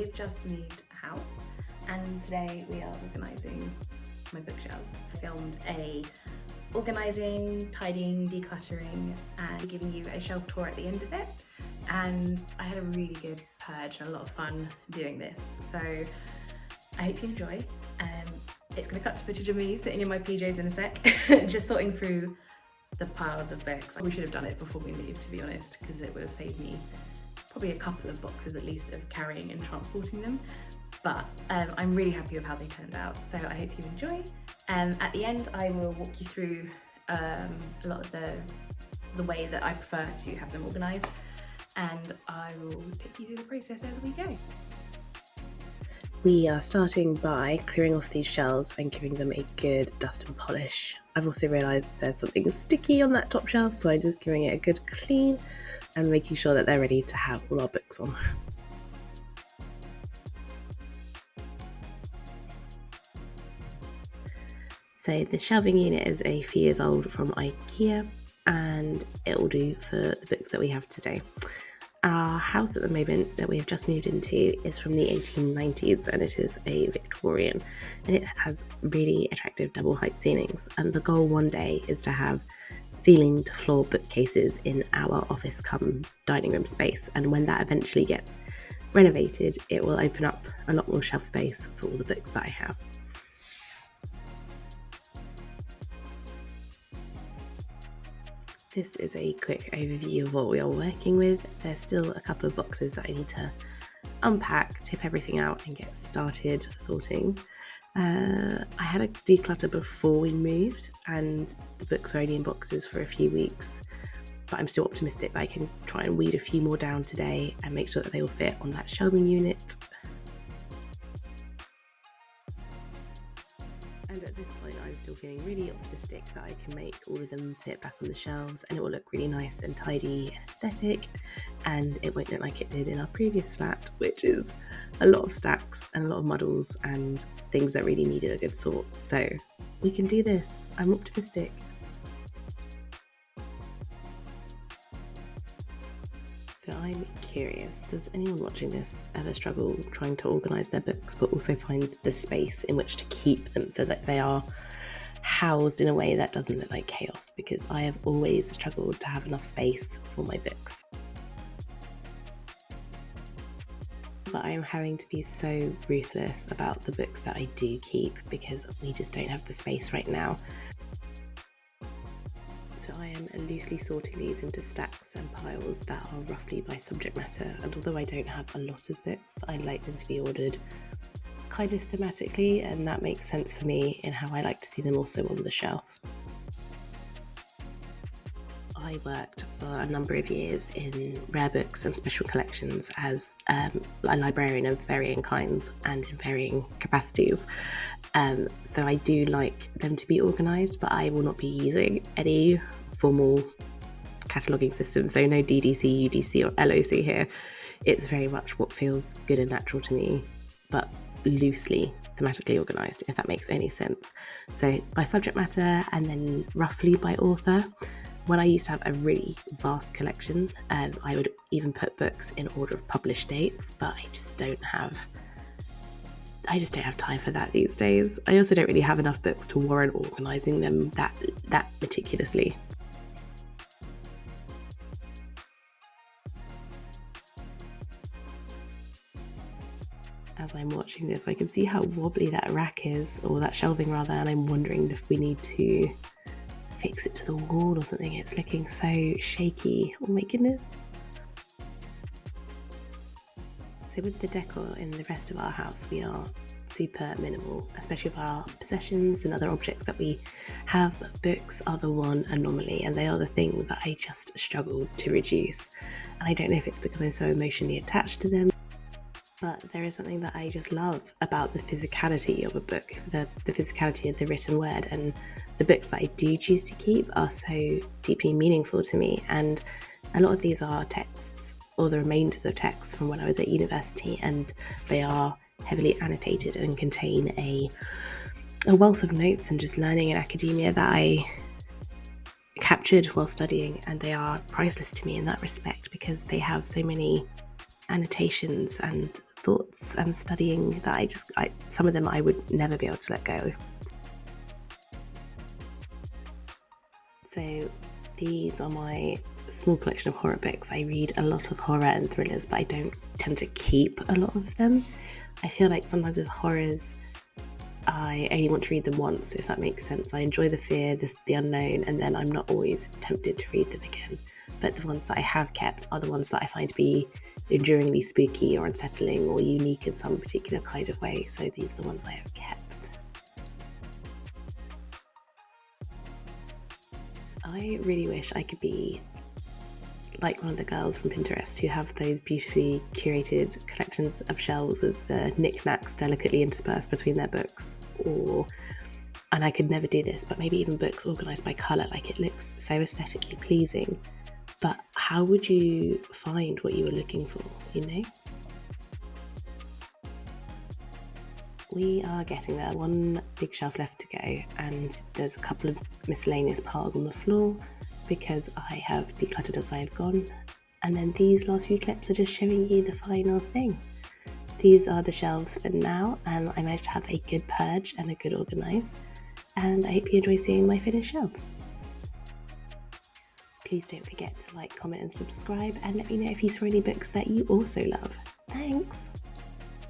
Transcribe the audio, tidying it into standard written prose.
we've just moved house and today we are organising my bookshelves. I filmed a organising, tidying, decluttering and giving you a shelf tour at the end of it, and I had a really good purge and a lot of fun doing this, so I hope you enjoy. It's going to cut to footage of me sitting in my PJs in a sec, just sorting through the piles of books. We should have done it before we moved, to be honest, because it would have saved me probably a couple of boxes at least of carrying and transporting them. But I'm really happy with how they turned out, so I hope you enjoy. At the end, I will walk you through a lot of the way that I prefer to have them organised, and I will take you through the process as we go. We are starting by clearing off these shelves and giving them a good dust and polish. I've also realised there's something sticky on that top shelf, so I'm just giving it a good clean and making sure that they're ready to have all our books on. So this shelving unit is a few years old from IKEA, and it will do for the books that we have today. Our house at the moment that we have just moved into is from the 1890s, and it is a Victorian, and it has really attractive double height ceilings, and the goal one day is to have ceiling to floor bookcases in our office come dining room space, and when that eventually gets renovated it will open up a lot more shelf space for all the books that I have. This is a quick overview of what we are working with. There's still a couple of boxes that I need to unpack, tip everything out and get started sorting. I had a declutter before we moved and the books are only in boxes for a few weeks, but I'm still optimistic that I can try and weed a few more down today and make sure that they all fit on that shelving unit. And at this point I'm still feeling really optimistic that I can make all of them fit back on the shelves and it will look really nice and tidy and aesthetic, and it won't look like it did in our previous flat, which is a lot of stacks and a lot of muddles and things that really needed a good sort. So we can do this, I'm optimistic. So I'm curious, does anyone watching this ever struggle trying to organise their books but also find the space in which to keep them so that they are housed in a way that doesn't look like chaos? Because I have always struggled to have enough space for my books. But I am having to be so ruthless about the books that I do keep because we just don't have the space right now. So I am loosely sorting these into stacks and piles that are roughly by subject matter, and although I don't have a lot of books, I like them to be ordered kind of thematically, and that makes sense for me in how I like to see them also on the shelf. I worked for a number of years in rare books and special collections as a librarian of varying kinds and in varying capacities. So I do like them to be organised, but I will not be using any formal cataloguing system, so no DDC, UDC or LOC here. It's very much what feels good and natural to me, but loosely thematically organised, if that makes any sense. So by subject matter and then roughly by author. When I used to have a really vast collection, I would even put books in order of published dates, but I just don't have time for that these days. I also don't really have enough books to warrant organising them that meticulously. As I'm watching this, I can see how wobbly that rack is, or that shelving rather, and I'm wondering if we need to fix it to the wall or something. It's looking so shaky. Oh my goodness. So with the decor in the rest of our house, we are super minimal, especially with our possessions and other objects that we have, but books are the one anomaly, and they are the thing that I just struggled to reduce. And I don't know if it's because I'm so emotionally attached to them, but there is something that I just love about the physicality of a book, the physicality of the written word, and the books that I do choose to keep are so deeply meaningful to me. And a lot of these are texts, or the remainders of texts from when I was at university, and they are heavily annotated and contain a wealth of notes and just learning in academia that I captured while studying, and they are priceless to me in that respect because they have so many annotations and thoughts and studying that some of them I would never be able to let go. So these are my small collection of horror books. I read a lot of horror and thrillers, but I don't tend to keep a lot of them. I feel like sometimes with horrors, I only want to read them once, if that makes sense. I enjoy the fear, the unknown, and then I'm not always tempted to read them again. But the ones that I have kept are the ones that I find to be enduringly spooky or unsettling or unique in some particular kind of way. So these are the ones I have kept. I really wish I could be like one of the girls from Pinterest who have those beautifully curated collections of shelves with the knickknacks delicately interspersed between their books, and I could never do this, but maybe even books organised by colour, like it looks so aesthetically pleasing. But how would you find what you were looking for, you know? We are getting there, one big shelf left to go, and there's a couple of miscellaneous piles on the floor because I have decluttered as I have gone. And then these last few clips are just showing you the final thing. These are the shelves for now, and I managed to have a good purge and a good organise, and I hope you enjoy seeing my finished shelves. Please don't forget to like, comment and subscribe, and let me know if you saw any books that you also love. Thanks!